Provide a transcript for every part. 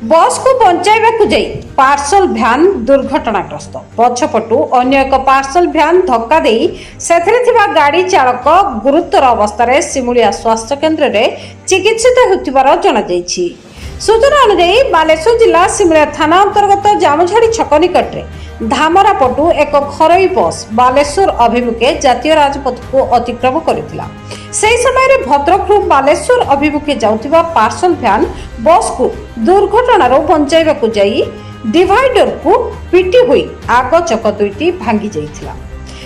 बस को बंचाइबाकू जाई पार्सल भ्यान दुर्घटनाग्रस्त पछपटू अन्य एक पार्सल भ्यान धक्का देई सेथिरे थिबा गाड़ी चालक गुरुतर अवस्था सिमुलिया स्वास्थ्य केन्द्र में चिकित्सित होतिबार जणा जाईछि। सूचना अनुसार बालेश्वर जिला सिमुलिया थाना अंतर्गत जामझाड़ी छक निकट में धामरा पटू एक घरोई बस बालेश्वर अभिमुखे जातीय राजपथ को अतिक्रम करथिला। सेही समय भद्रक बालेश्वर अभिमुखे जाउथिबा पार्सल भ्यान बस को दुर्घटनार बंचाइबाकू जाई डिवाइडर को पिटी हुई आग चक दुईटी भांगी जाइथिला।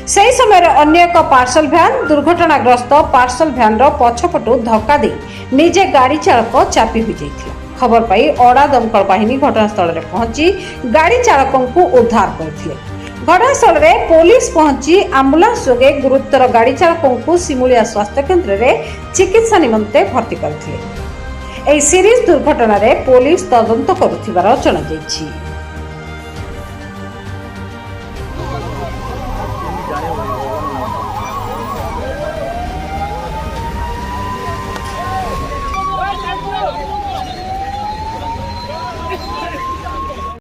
सेही समय अन्य एक पार्सल भ्यान दुर्घटनाग्रस्त पार्सल भ्यान पछपटू धक्का दे निजे गाड़ी चालक चापी हुई जाइथिला। खबर पाई अड़ा दमकल बाहिनी घटनास्थल में पहुंची गाड़ी चालकों को उद्धार करथिले। घटनास्थल में पुलिस पहुंची आंबुलांस जोगे गुरुतर गाड़ी चालकों को सिमुलिया स्वास्थ्य केन्द्र में चिकित्सा निमंते भर्ती करथिले। एही सीरीज दुर्घटना रे पुलिस तदंत करुथिबार जणाଯାଇଛି।